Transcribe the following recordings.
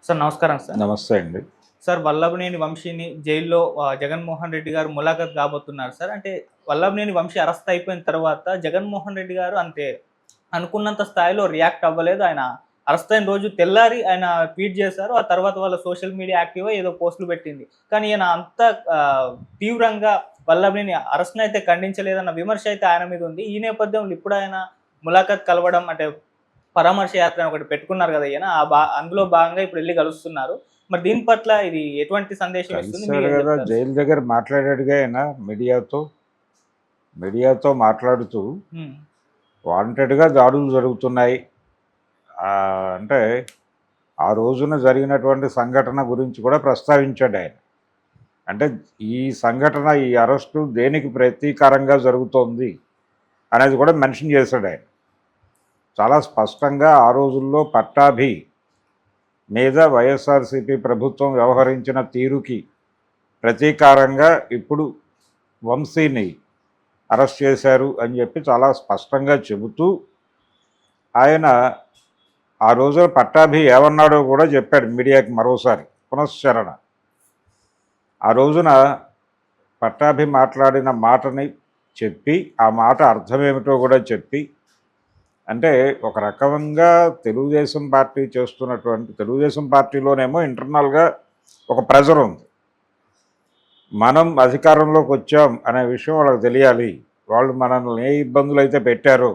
Sir నమస్కారం sir. నమస్తే అండి. సార్ వల్లభనేని వంశీని జైల్లో జగన్మోహన్ రెడ్డి గారు ములాఖత్ కాబోతున్నారు సార్. అంటే వల్లభనేని వంశీ అరెస్ట్ అయిపోయిన తర్వాత జగన్మోహన్ రెడ్డి గారు అంటే అనుకున్నంత స్థాయిలో రియాక్ట్ అవ్వలేదు. ఆయన అరెస్ట్ అయిన రోజు తెల్లారి ఆయన ట్వీట్ చేశారు. ఆ తర్వాత వాళ్ళ సోషల్ మీడియా యాక్టివ్‌గా ఏదో పోస్టులు పెట్టింది. కానీ ఈయన అంత తీవ్రంగా వల్లభనేని అరెస్ట్‌ని అయితే ఖండించలేదన్న విమర్శ అయితే ఆయన మీద ఉంది. ఈ నేపథ్యంలో ఇప్పుడు ఆయన ములాఖత్ కలవడం అంటే పరామర్శ యాత్ర అని ఒకటి పెట్టుకున్నారు కదా ఈయన. అందులో భాగంగా ఇప్పుడు వెళ్లి కలుస్తున్నారు. మరి దీని పట్ల ఇది ఎటువంటి సందేశం ఇస్తుంది? కలిసారు మీరేం కదా, చెప్తారు? జైలు దగ్గర మాట్లాడాడుగా ఆయన మీడియాతో మాట్లాడుతూ హ్మ్. వాంటెడ్‌గా దాడులు జరుగుతున్నాయి. అంటే ఆ రోజున జరిగినటువంటి సంఘటన గురించి కూడా ప్రస్తావించాడు ఆయన. అంటే ఈ సంఘటన, ఈ అరెస్టు దేనికి ప్రతీకారంగా జరుగుతోంది అనేది కూడా మెన్షన్ చేశాడు ఆయన. చాలా స్పష్టంగా ఆ రోజుల్లో పట్టాభి మీద వైఎస్ఆర్సీపీ ప్రభుత్వం వ్యవహరించిన తీరుకి ప్రతీకారంగా ఇప్పుడు వంశీని అరెస్ట్ చేశారు అని చెప్పి చాలా స్పష్టంగా చెబుతూ ఆయన ఆ రోజున పట్టాభి ఏమన్నాడో కూడా చెప్పాడు మీడియాకి మరోసారి పునశ్చరణ. ఆ రోజున పట్టాభి మాట్లాడిన మాటని చెప్పి, ఆ మాట అర్థమేమిటో కూడా చెప్పి, అంటే ఒక రకంగా తెలుగుదేశం పార్టీ చేస్తున్నటువంటి, తెలుగుదేశం పార్టీలోనేమో ఇంటర్నల్గా ఒక ప్రెజర్ ఉంది. మనం అధికారంలోకి వచ్చాం అనే విషయం వాళ్ళకి తెలియాలి. వాళ్ళు మనల్ని ఏ ఇబ్బందులు అయితే పెట్టారో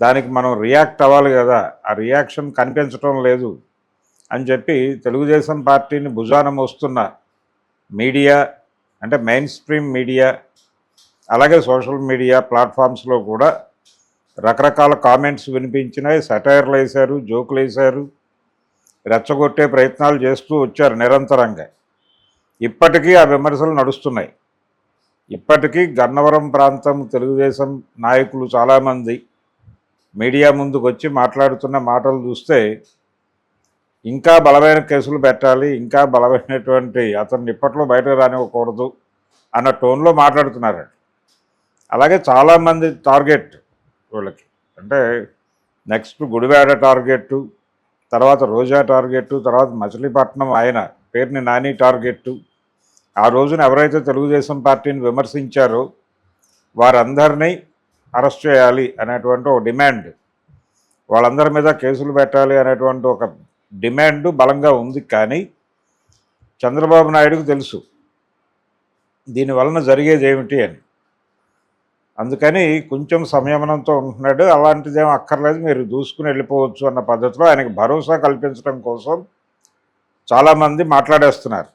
దానికి మనం రియాక్ట్ అవ్వాలి కదా, ఆ రియాక్షన్ కనిపించడం లేదు అని చెప్పి తెలుగుదేశం పార్టీని భుజాన మోస్తున్న మీడియా, అంటే మెయిన్ స్ట్రీమ్ మీడియా, అలాగే సోషల్ మీడియా ప్లాట్ఫామ్స్లో కూడా రకరకాల కామెంట్స్ వినిపించినాయి. సెటైర్లు వేశారు, జోకులు వేశారు, రెచ్చగొట్టే ప్రయత్నాలు చేస్తూ వచ్చారు నిరంతరంగా. ఇప్పటికీ ఆ విమర్శలు నడుస్తున్నాయి. ఇప్పటికీ గన్నవరం ప్రాంతం తెలుగుదేశం నాయకులు చాలామంది మీడియా ముందుకు వచ్చి మాట్లాడుతున్న మాటలు చూస్తే ఇంకా బలమైన కేసులు పెట్టాలి, ఇంకా బలమైనటువంటి అతన్ని ఇప్పట్లో బయటకు రానివ్వకూడదు అన్న టోన్లో మాట్లాడుతున్నారు. అలాగే చాలామంది టార్గెట్ వీళ్ళకి, అంటే నెక్స్ట్ గుడివాడ టార్గెట్టు, తర్వాత రోజా టార్గెట్టు, తర్వాత మచిలీపట్నం ఆయన పేరుని నాని టార్గెట్టు. ఆ రోజున ఎవరైతే తెలుగుదేశం పార్టీని విమర్శించారో వారందరినీ అరెస్ట్ చేయాలి అనేటువంటి ఒక డిమాండ్, వాళ్ళందరి మీద కేసులు పెట్టాలి అనేటువంటి ఒక డిమాండ్ బలంగా ఉంది. కానీ చంద్రబాబు నాయుడుకు తెలుసు దీనివలన జరిగేది ఏమిటి అని. అందుకని కొంచెం సంయమనంతో ఉంటున్నాడు. అలాంటిదేం అక్కర్లేదు, మీరు దూసుకుని వెళ్ళిపోవచ్చు అన్న పద్ధతిలో ఆయనకు భరోసా కల్పించడం కోసం చాలామంది మాట్లాడేస్తున్నారు.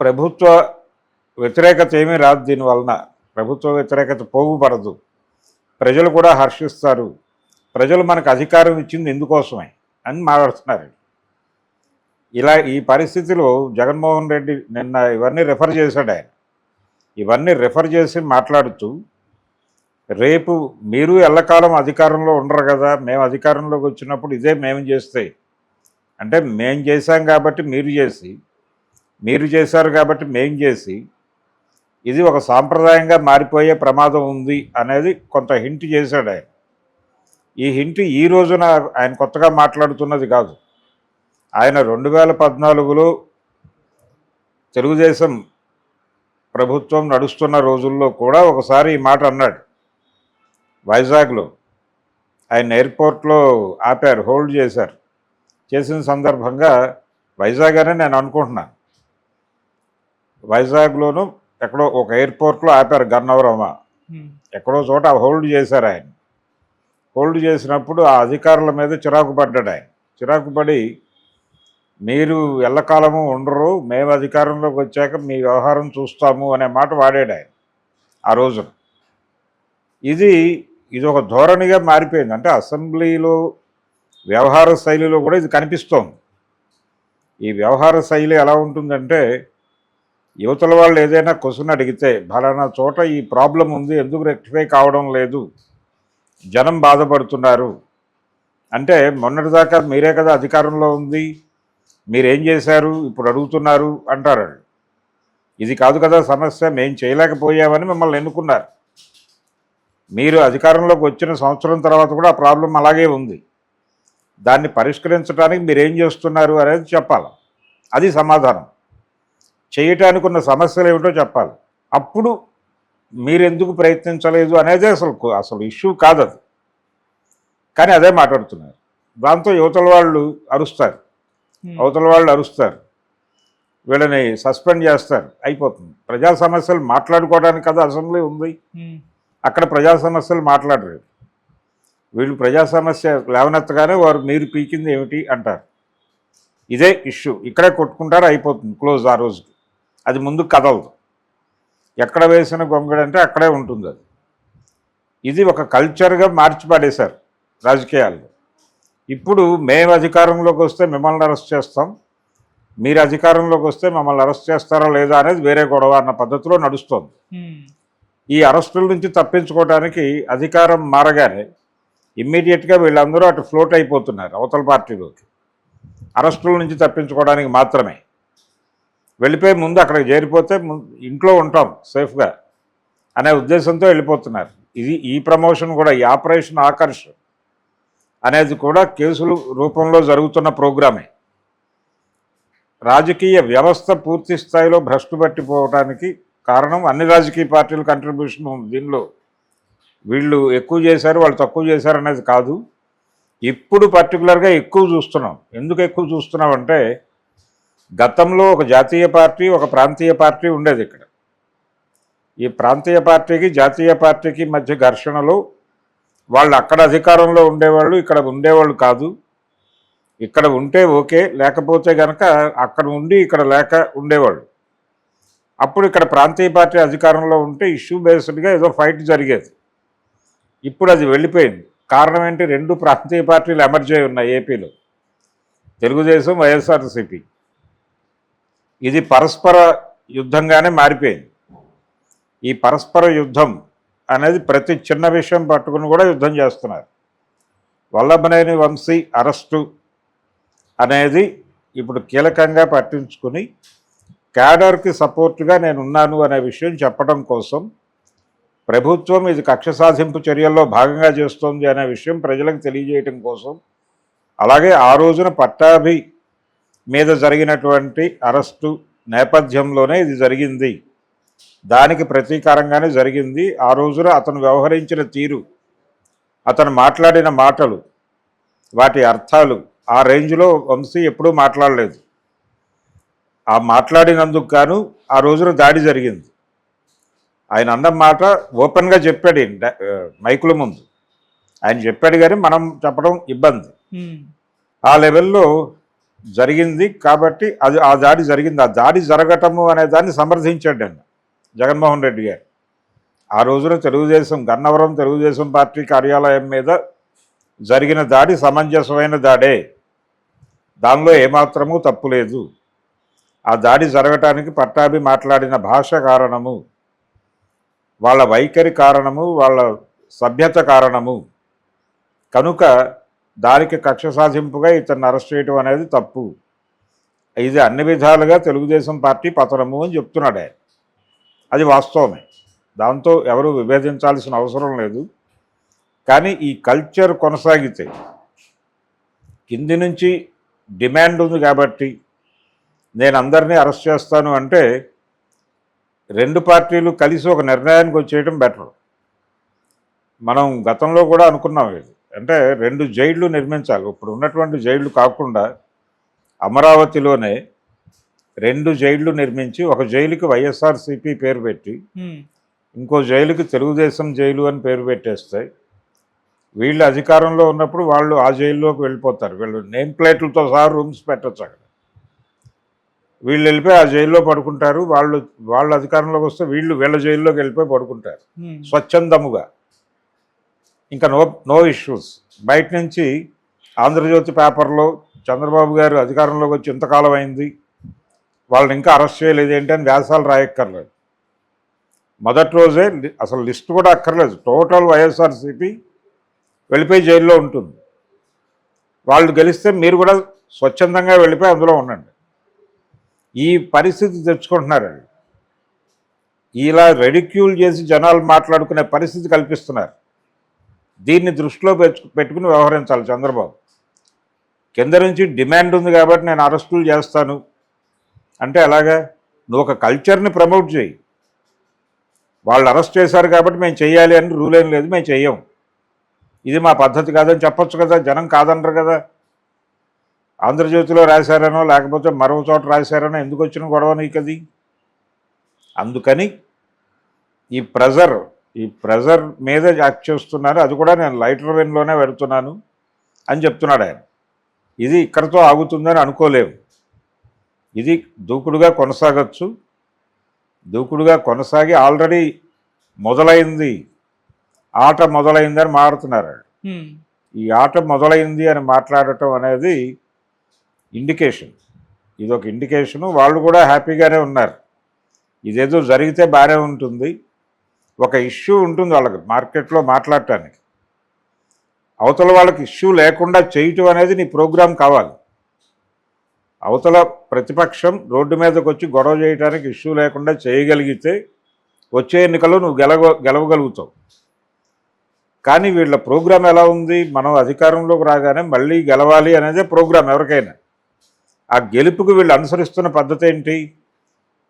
ప్రభుత్వ వ్యతిరేకత ఏమీ రాదు దీనివలన, ప్రభుత్వ వ్యతిరేకత పోగుపడదు, ప్రజలు కూడా హర్షిస్తారు, ప్రజలు మనకు అధికారం ఇచ్చింది ఇందుకోసమే అని మాట్లాడుతున్నారు. ఈ పరిస్థితిలో జగన్మోహన్ రెడ్డి నిన్న ఇవన్నీ రెఫర్ చేశాడు. ఆయన ఇవన్నీ రెఫర్ చేసి మాట్లాడుతూ, రేపు మీరు ఎల్లకాలం అధికారంలో ఉండరు కదా, మేము అధికారంలోకి వచ్చినప్పుడు ఇదే మేము చేస్తే, అంటే మేము చేశాం కాబట్టి మీరు చేసి, మీరు చేశారు కాబట్టి మేం చేసి, ఇది ఒక సాంప్రదాయంగా మారిపోయే ప్రమాదం ఉంది అనేది కొంత హింట్ చేశాడు ఆయన. ఈ హింట్ ఈ రోజున ఆయన కొత్తగా మాట్లాడుతున్నది కాదు. ఆయన 2014లో తెలుగుదేశం ప్రభుత్వం నడుస్తున్న రోజుల్లో కూడా ఒకసారి ఈ మాట అన్నాడు. వైజాగ్లో ఆయన ఎయిర్పోర్ట్లో ఆపారు, హోల్డ్ చేశారు. చేసిన సందర్భంగా వైజాగ్ అని నేను అనుకుంటున్నాను, వైజాగ్లోనూ ఎక్కడో ఒక ఎయిర్పోర్ట్లో ఆపారు, గన్నవరమా ఎక్కడో చోట హోల్డ్ చేశారు. ఆయన హోల్డ్ చేసినప్పుడు ఆ అధికారుల మీద చిరాకు పడ్డాడు ఆయన. చిరాకు పడి, మీరు ఎల్లకాలము ఉండరు, మేము అధికారంలోకి వచ్చాక మీ వ్యవహారం చూస్తాము అనే మాట వాడాడు ఆయన ఆ రోజున. ఇది ఒక ధోరణిగా మారిపోయింది. అంటే అసెంబ్లీలో వ్యవహార శైలిలో కూడా ఇది కనిపిస్తోంది. ఈ వ్యవహార శైలి ఎలా ఉంటుందంటే, యువతల వాళ్ళు ఏదైనా క్వశ్చన్ అడిగితే, ఫలానా చోట ఈ ప్రాబ్లం ఉంది, ఎందుకు రెక్టిఫై కావడం లేదు, జనం బాధపడుతున్నారు అంటే, మొన్నటిదాకా మీరే కదా అధికారంలో ఉంది, మీరేం చేశారు ఇప్పుడు అడుగుతున్నారు అంటారు. ఇది కాదు కదా సమస్య, మేము చేయలేకపోయామని మిమ్మల్ని ఎన్నుకున్నారు. మీరు అధికారంలోకి వచ్చిన సంవత్సరం తర్వాత కూడా ఆ ప్రాబ్లం అలాగే ఉంది. దాన్ని పరిష్కరించడానికి మీరు ఏం చేస్తున్నారు అనేది చెప్పాలి. అది సమాధానం. చేయటానికి ఉన్న సమస్యలు ఏమిటో చెప్పాలి. అప్పుడు మీరెందుకు ప్రయత్నించలేదు అనేది అసలు ఇష్యూ కాదు అది. కానీ అదే మాట్లాడుతున్నారు. దాంతో అవతల వాళ్ళు అరుస్తారు, వీళ్ళని సస్పెండ్ చేస్తారు, అయిపోతుంది. ప్రజా సమస్యలు మాట్లాడుకోవడానికి కదా అసెంబ్లీ ఉంది. అక్కడ ప్రజా సమస్యలు మాట్లాడరు. వీళ్ళు ప్రజా సమస్య లేవనెత్తగానే వారు మీరు పీకింది ఏమిటి అంటారు. ఇదే ఇష్యూ. ఇక్కడే కొట్టుకుంటారు, అయిపోతుంది, క్లోజ్ ఆ రోజుకి. అది ముందు కదలదు. ఎక్కడ వేసిన గొంగడు అంటే అక్కడే ఉంటుంది అది. ఇది ఒక కల్చర్గా మార్చి పడేశారు రాజకీయాల్లో. ఇప్పుడు మేము అధికారంలోకి వస్తే మిమ్మల్ని అరెస్ట్ చేస్తాం, మీరు అధికారంలోకి వస్తే మమ్మల్ని అరెస్ట్ చేస్తారా లేదా అనేది వేరే గొడవ అన్న పద్ధతిలో నడుస్తోంది. ఈ అరెస్టుల నుంచి తప్పించుకోవడానికి అధికారం మారగానే ఇమ్మీడియట్గా వీళ్ళందరూ అటు ఫ్లోట్ అయిపోతున్నారు అవతల పార్టీలోకి. అరెస్టుల నుంచి తప్పించుకోవడానికి మాత్రమే వెళ్ళిపోయి ముందు అక్కడికి చేరిపోతే ఇంట్లో ఉంటాం సేఫ్గా అనే ఉద్దేశంతో వెళ్ళిపోతున్నారు. ఈ ప్రమోషన్ కూడా, ఈ ఆపరేషన్ ఆకర్ష్ అనేది కూడా కేసుల రూపంలో జరుగుతున్న ప్రోగ్రామే. రాజకీయ వ్యవస్థ పూర్తి స్థాయిలో భ్రష్టు పట్టిపోవడానికి కారణం అన్ని రాజకీయ పార్టీల కంట్రిబ్యూషన్ ఉంది దీనిలో. వీళ్ళు ఎక్కువ చేశారు, వాళ్ళు తక్కువ చేశారు అనేది కాదు. ఇప్పుడు పర్టికులర్గా ఎక్కువ చూస్తున్నాం. ఎందుకు ఎక్కువ చూస్తున్నాం అంటే, గతంలో ఒక జాతీయ పార్టీ, ఒక ప్రాంతీయ పార్టీ ఉండేది ఇక్కడ. ఈ ప్రాంతీయ పార్టీకి జాతీయ పార్టీకి మధ్య ఘర్షణలు, వాళ్ళు అక్కడ అధికారంలో ఉండేవాళ్ళు, ఇక్కడ ఉండేవాళ్ళు కాదు. ఇక్కడ ఉంటే ఓకే, లేకపోతే కనుక అక్కడ ఉండి ఇక్కడ లేక ఉండేవాళ్ళు. అప్పుడు ఇక్కడ ప్రాంతీయ పార్టీ అధికారంలో ఉంటే ఇష్యూ బేస్డ్గా ఏదో ఫైట్ జరిగేది. ఇప్పుడు అది వెళ్ళిపోయింది. కారణం ఏంటి? రెండు ప్రాంతీయ పార్టీలు ఎమర్జ్ అయి ఉన్నాయి ఏపీలో, తెలుగుదేశం, వైఎస్ఆర్సీపీ. ఇది పరస్పర యుద్ధంగానే మారిపోయింది. ఈ పరస్పర యుద్ధం అనేది ప్రతి చిన్న విషయం పట్టుకుని కూడా యుద్ధం చేస్తున్నారు. వల్లభనేని వంశీ అరెస్టు అనేది ఇప్పుడు కీలకంగా పట్టించుకుని క్యాడర్కి సపోర్టుగా నేనున్నాను అనే విషయం చెప్పడం కోసం ప్రభుత్వం ఇది కక్ష సాధింపు చర్యల్లో భాగంగా చేస్తోంది అనే విషయం ప్రజలకు తెలియజేయటం కోసం, అలాగే ఆ రోజున పట్టాభి మీద జరిగినటువంటి అరెస్టు నేపథ్యంలోనే ఇది జరిగింది, దానికి ప్రతీకారంగానే జరిగింది. ఆ రోజున అతను వ్యవహరించిన తీరు, అతను మాట్లాడిన మాటలు, వాటి అర్థాలు ఆ రేంజ్లో వంశీ ఎప్పుడూ మాట్లాడలేదు. ఆ మాట్లాడినందుకు గాను ఆ రోజున దాడి జరిగింది. ఆయన అన్న మాట ఓపెన్గా చెప్పాడు మైకుల ముందు. ఆయన చెప్పాడు కానీ మనం చెప్పడం ఇబ్బంది. ఆ లెవెల్లో జరిగింది కాబట్టి ఆ దాడి జరిగింది. ఆ దాడి జరగటము అనే దాన్ని సమర్థించాడు ఆయన జగన్మోహన్ రెడ్డి గారు. ఆ రోజున గన్నవరం తెలుగుదేశం పార్టీ కార్యాలయం మీద జరిగిన దాడి సమంజసమైన దాడే, దానిలో ఏమాత్రమూ తప్పు లేదు. ఆ దాడి జరగటానికి పట్టాభి మాట్లాడిన భాష కారణము, వాళ్ళ వైఖరి కారణము, వాళ్ళ సభ్యత కారణము. కనుక దానికి కక్ష సాధింపుగా ఇతన్ని అరెస్ట్ చేయడం అనేది తప్పు. ఇది అన్ని విధాలుగా తెలుగుదేశం పార్టీ పతనము అని చెప్తున్నాడు ఆయన. అది వాస్తవమే, దాంతో ఎవరు విభేదించాల్సిన అవసరం లేదు. కానీ ఈ కల్చర్ కొనసాగితే, కింది నుంచి డిమాండ్ ఉంది కాబట్టి నేను అందరినీ అరెస్ట్ చేస్తాను అంటే, రెండు పార్టీలు కలిసి ఒక నిర్ణయానికి వచ్చేయడం బెటర్. మనం గతంలో కూడా అనుకున్నాం ఇది. అంటే 2 జైళ్ళు నిర్మించాలి. ఇప్పుడు ఉన్నటువంటి జైళ్ళు కాకుండా అమరావతిలోనే 2 జైళ్ళు నిర్మించి, ఒక జైలుకి వైఎస్ఆర్సీపీ పేరు పెట్టి, ఇంకో జైలుకి తెలుగుదేశం జైలు అని పేరు పెట్టేస్తే, వీళ్ళు అధికారంలో ఉన్నప్పుడు వాళ్ళు ఆ జైల్లోకి వెళ్ళిపోతారు. వీళ్ళు నేమ్ ప్లేట్లతో సహా రూమ్స్ పెట్టచ్చు అక్కడ. వీళ్ళు వెళ్ళిపోయి ఆ జైల్లో పడుకుంటారు. వాళ్ళు అధికారంలోకి వస్తే వీళ్ళ జైల్లోకి వెళ్ళిపోయి పడుకుంటారు స్వచ్ఛందముగా. ఇంకా నో ఇష్యూస్. బయట నుంచి ఆంధ్రజ్యోతి పేపర్లో చంద్రబాబు గారు అధికారంలోకి వచ్చి ఇంతకాలం అయింది, వాళ్ళని ఇంకా అరెస్ట్ చేయలేదు ఏంటి అని వ్యాసాలు రాయక్కర్లేదు. మొదటి రోజే అసలు లిస్ట్ కూడా అక్కర్లేదు, టోటల్ వైఎస్ఆర్సీపీ వెళ్ళిపోయి జైల్లో ఉంటుంది. వాళ్ళు గెలిస్తే మీరు కూడా స్వచ్ఛందంగా వెళ్ళిపోయి అందులో ఉండండి. ఈ పరిస్థితి తెచ్చుకుంటున్నారండి. ఇలా రెడిక్యూల్ చేసి జనాలు మాట్లాడుకునే పరిస్థితి కల్పిస్తున్నారు. దీన్ని దృష్టిలో పెట్టుకుని వ్యవహరించాలి చంద్రబాబు. కింద నుంచి డిమాండ్ ఉంది కాబట్టి నేను అరెస్టులు చేస్తాను అంటే ఎలాగా? నువ్వు ఒక కల్చర్ని ప్రమోట్ చేయి. వాళ్ళు అరెస్ట్ చేశారు కాబట్టి మేము చెయ్యాలి అని రూల్ ఏం లేదు, మేము చెయ్యం, ఇది మా పద్ధతి కాదని చెప్పొచ్చు కదా. జనం కాదనరు కదా. ఆంధ్రజ్యోతిలో రాశారనో లేకపోతే మరో చోట రాశారనో ఎందుకు వచ్చిన గొడవ నీకు అది? అందుకని ఈ ప్రెజర్ మీద యాక్ట్ చేస్తున్నారు. అది కూడా నేను లైటర్ వెన్లోనే పెడుతున్నాను అని చెప్తున్నాడు ఆయన. ఇది ఇక్కడితో ఆగుతుందని అనుకోలేము. ఇది దూకుడుగా కొనసాగచ్చు. దూకుడుగా కొనసాగి ఆల్రెడీ మొదలైంది, ఆట మొదలైందని మాట్లాడుతున్నారు. ఈ ఆట మొదలైంది అని మాట్లాడటం అనేది ఇండికేషన్. ఇదొక ఇండికేషను. వాళ్ళు కూడా హ్యాపీగానే ఉన్నారు. ఇదేదో జరిగితే బాగానే ఉంటుంది. ఒక ఇష్యూ ఉంటుంది వాళ్ళకి మార్కెట్లో మాట్లాడటానికి. అవతల వాళ్ళకి ఇష్యూ లేకుండా చేయటం అనేది నీ ప్రోగ్రాం కావాలి. అవతల ప్రతిపక్షం రోడ్డు మీదకి వచ్చి గొడవ చేయడానికి ఇష్యూ లేకుండా చేయగలిగితే వచ్చే ఎన్నికల్లో నువ్వు గెలవగలుగుతావు. కానీ వీళ్ళ ప్రోగ్రాం ఎలా ఉంది? మనం అధికారంలోకి రాగానే మళ్ళీ గెలవాలి అనేదే ప్రోగ్రాం ఎవరికైనా. ఆ గెలుపుకు వీళ్ళు అనుసరిస్తున్న పద్ధతి ఏంటి?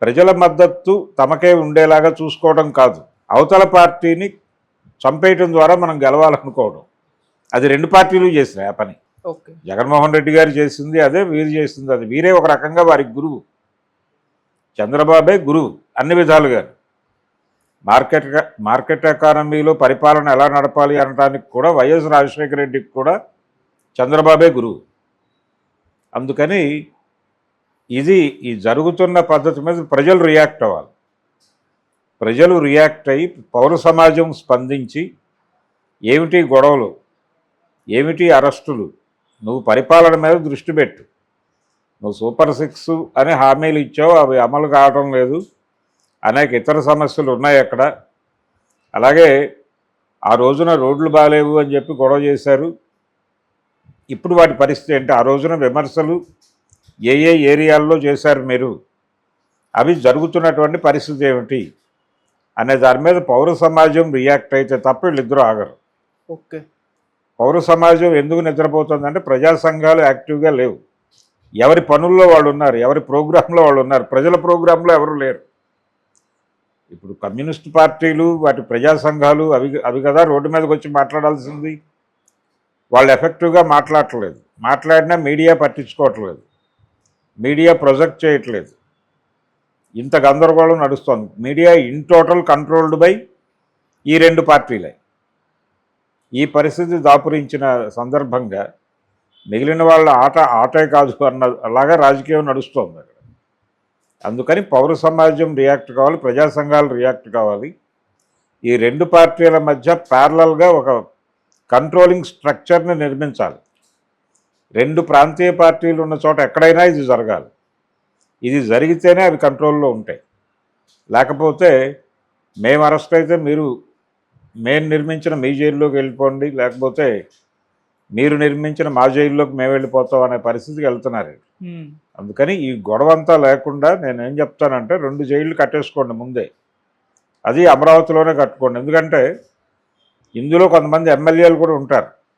ప్రజల మద్దతు తమకే ఉండేలాగా చూసుకోవడం కాదు, అవతల పార్టీని చంపేయటం ద్వారా మనం గెలవాలనుకోవడం. అది రెండు పార్టీలు చేసినాయి ఆ పని. జగన్మోహన్ రెడ్డి గారు చేసింది అదే, వీరు చేసింది అది. వీరే ఒక రకంగా వారికి గురువు. చంద్రబాబే గురువు అన్ని విధాలుగా. మార్కెట్ ఎకానమీలో పరిపాలన ఎలా నడపాలి అనడానికి కూడా వైఎస్ రాజశేఖర రెడ్డికి కూడా చంద్రబాబే గురువు. అందుకని ఈ జరుగుతున్న పద్ధతి మీద ప్రజలు రియాక్ట్ అవ్వాలి. ప్రజలు రియాక్ట్ అయ్యి పౌర సమాజం స్పందించి ఏమిటి గొడవలు, ఏమిటి అరెస్టులు, నువ్వు పరిపాలన మీద దృష్టి పెట్టు. నువ్వు సూపర్ 6 అని హామీలు ఇచ్చావు, అవి అమలు కావడం లేదు. అనేక ఇతర సమస్యలు ఉన్నాయి అక్కడ. అలాగే ఆ రోజున రోడ్లు బాగాలేవు అని చెప్పి గొడవ చేశారు. ఇప్పుడు వాటి పరిస్థితి ఏంటి? ఆ రోజున విమర్శలు ఏ ఏరియాల్లో చేశారు మీరు, అవి జరుగుతున్నటువంటి పరిస్థితి ఏమిటి అనే దాని మీద పౌర సమాజం రియాక్ట్ అయితే తప్ప వీళ్ళిద్దరూ ఆగరు. పౌర సమాజం ఎందుకు నిద్రపోతుందంటే ప్రజా సంఘాలు యాక్టివ్గా లేవు. ఎవరి పనుల్లో వాళ్ళు ఉన్నారు, ఎవరి ప్రోగ్రాంలో వాళ్ళు ఉన్నారు. ప్రజల ప్రోగ్రాంలో ఎవరు లేరు. ఇప్పుడు కమ్యూనిస్ట్ పార్టీలు, వాటి ప్రజా సంఘాలు అవి కదా రోడ్డు మీదకి వచ్చి మాట్లాడాల్సింది. వాళ్ళు ఎఫెక్టివ్గా మాట్లాడట్లేదు. మాట్లాడినా మీడియా పట్టించుకోవట్లేదు, మీడియా ప్రొజెక్ట్ చేయట్లేదు. ఇంత గందరగోళం నడుస్తోంది. Media in total controlled by ఈ రెండు పార్టీలే. ఈ పరిస్థితి దాపురించిన సందర్భంగా మిగిలిన వాళ్ళ ఆటే కాదు అన్న అలాగా రాజకీయం నడుస్తోంది అక్కడ. అందుకని పౌర సమాజం రియాక్ట్ కావాలి, ప్రజా సంఘాలు రియాక్ట్ కావాలి. ఈ రెండు పార్టీల మధ్య ప్యారలల్గా ఒక కంట్రోలింగ్ స్ట్రక్చర్ని నిర్మించాలి. రెండు ప్రాంతీయ పార్టీలు ఉన్న చోట ఎక్కడైనా ఇది జరగాలి. ఇది జరిగితేనే అవి కంట్రోల్లో ఉంటాయి. లేకపోతే మేము అరెస్ట్ అయితే మేము నిర్మించిన మీ జైల్లోకి వెళ్ళిపోండి, లేకపోతే మీరు నిర్మించిన మా జైల్లోకి మేము వెళ్ళిపోతాం అనే పరిస్థితికి వెళ్తున్నారు. అందుకని ఈ గొడవంతా లేకుండా నేనేం చెప్తానంటే 2 జైళ్ళు కట్టేసుకోండి ముందే. అది అమరావతిలోనే కట్టుకోండి. ఎందుకంటే ఇందులో కొంతమంది ఎమ్మెల్యేలు కూడా ఉంటారు.